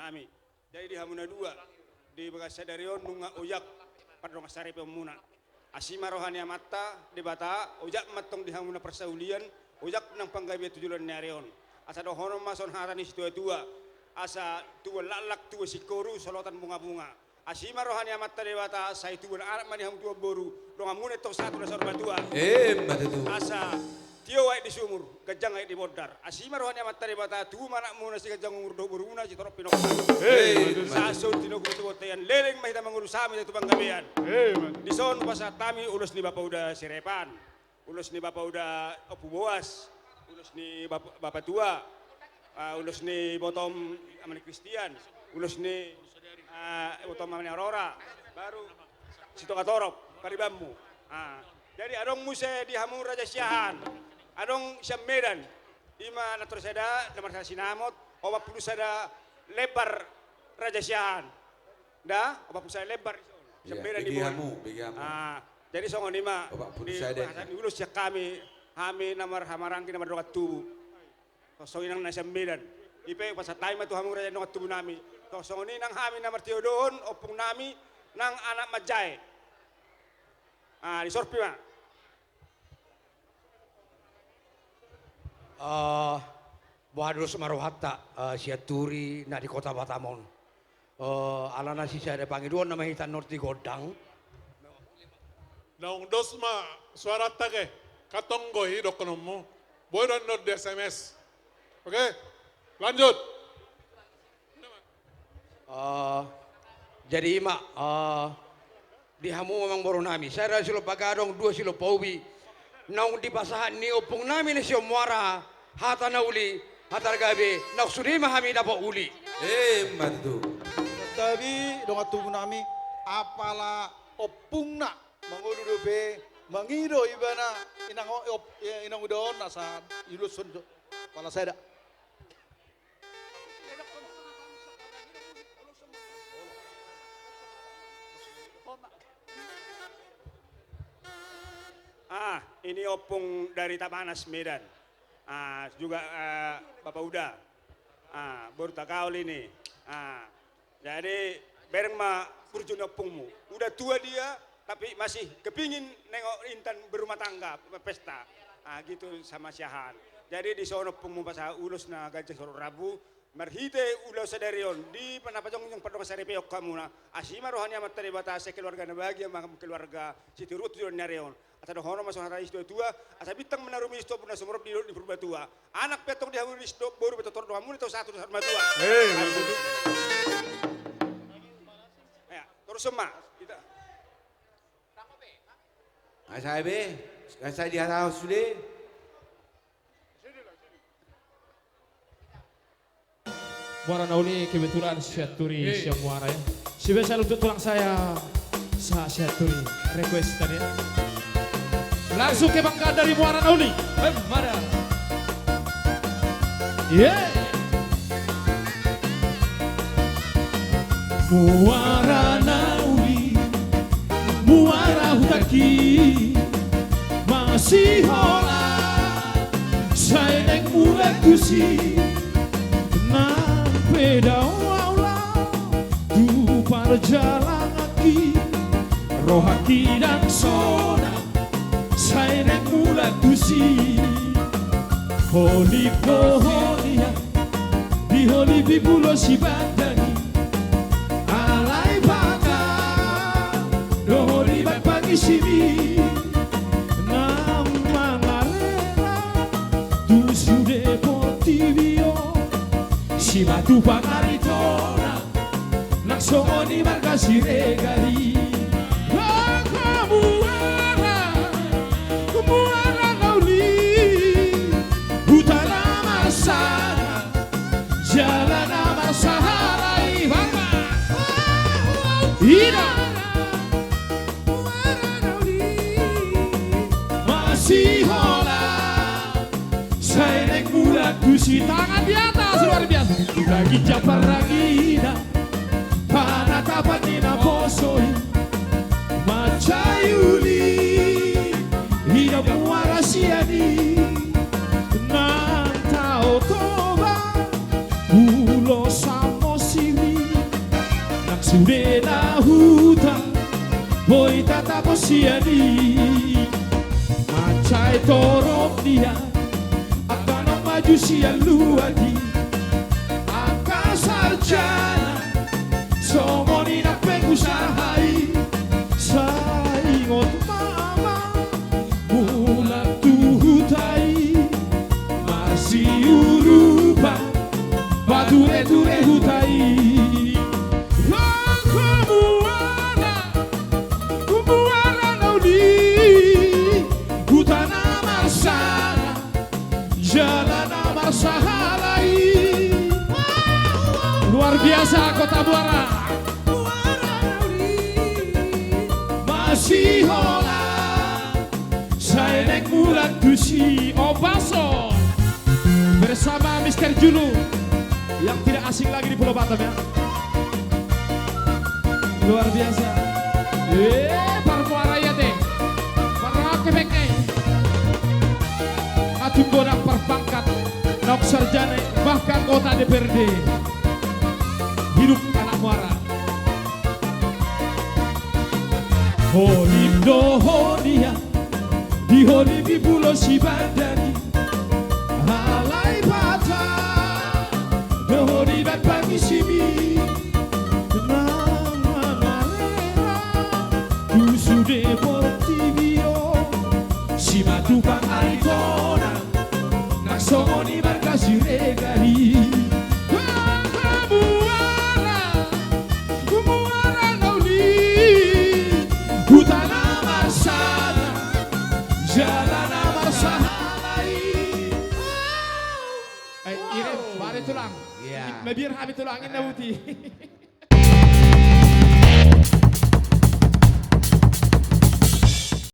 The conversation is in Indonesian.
nami. Jadi di hamuna dua di Bagasadarion nunga oyak padrong asari pemuna. Asima rohani amatta di bata ojak matong di hamuna persaulian ojak nang panggabi tujuan narion. Asa dohono mason harani tua asa tua lalak tua sikoru solotan bunga-bunga. Asima rohani amatta di bata sai tua anak mani ham tua boru dong amune tok satu dasar batua. Matutu. Asa tio wae di sumur, gajang wae di bodar. Asima rohani amatta di bata tu mana muna si gajang umur do buruna si torop pinok. Sasun tino kutubotayan leleng mahita mangurus sami itu panggabean. Di son pasa tami ulus ni Bapak udah Sirepan. Ulus ni Bapak udah Opu Boas. Ulus ni Bapak tua. Ulus ni Botom Amani Kristian. Ulus ni Botom Amani Aurora. Baru Sito Katorop, Paribambu. Jadi adong muse di Hamur Raja Siahan. Adong Syam Medan. Ima natur seda namar sinamot. Oba pulu sada lebar Raja Siahan. Dah, oba pulu sada lebar. Syam Medan di Hamu. Jadi songo nima di bahasan ulus ya kami namar hamarangki namar dokat tubuh. Songin nang Syam Medan. Ipe pasatay matu Hamur Raja dokat tubuh nami. Songo ni nang hami namar Teodon opung nami nang anak Majai. Di Sorpi mah. Buhadus maruhatta siaturi na di kota Batamon. Alana si saya ada pangiduan nama hitan Norti Godang. Naung dosma suara tage katonggo hidok konomu. Boyron not di SMS. Oke, lanjut. Jadi ima di hamu memang baru nami. Saya ada silo pagadong dua silo paubi. Naung di pasahan ni opung nami ni sio muara hata nauli hatar gabe nak suri mahami dapat uli. Matutu. Tapi dongat tubuh nami apala opungna mangudu be mangido ibana inang udon asa ilusun pala seda. Ini opung dari Tapanas Medan. Juga Bapak Uda. Baru tak kau ini. Jadi bareng ma purjun opungmu. Udah tua dia tapi masih kepingin nengok intan berumah tangga pesta. Gitu sama Syahan. Jadi di sono opungmu pas ulus na gajah sorok Rabu. Marhite ulau sadarion di panapajong yang padong saripeyok kamu na asima rohani amat tadi batase keluarga na bahagia keluarga sitirut jual nyareon atau hono masuk hari isto tua asa bitang menarumi isto puna sumrop di Purbatua anak petong di hamur isto baru betul doa mun itu satu sama tua ya terus semua kita Saya di house sudah. Muara Nauli kebetulan Syaturi Syam Muara ya. Spesial untuk tulang saya Syaturi request tadi ya. Langsung ke Bangka dari Muara Nauli. Mana? Yeah. Muara Nauli, Muara Hutaki, masih hola, saya naik mulai kusi. Beda wala tu perjalanan ki rohaki dan sona saya mulai tusi holi poholia di holi bibulo si bandani alai baka do holi pagi sini nama ngarela tu sude portivio si batu pangaritona langsung di marga si regali Muara Nauli utara Masana jalan nama Sahara Ibanga Ida Muara Nauli masih hola saya naik bulan kusi tangan di atas luar biasa lagi japar lagi dah panatapan nina posoi macayuli hidup muara siani nantau toba ulo samo sini siani Macai torok dia Akan maju sian luadi Angka sarjana Somoni nak pengusahai Saingot mama Bulan tuhutai Masih uruba Bature-ture hutai Luar biasa Kota Muara Masih hola Saya naik bulan tusi Obaso bersama Mr. Julu yang tidak asing lagi di Pulau Batam ya. Luar biasa. Para Muara ya deh. Para kebeknya. Atung godang perpangkat nok sarjana bahkan kota DPRD. Hidup anak Muara. Holido holia di holi di Pulau Sibandari. Halai bata dohori dan pagi simi tenang manarera tusu deportivio si matukang aritona nak somoni markasi regali Muara nauli hutan amasana jalan amasana Ire, bari tulang. Iya. Mabir habi tulangin na buti.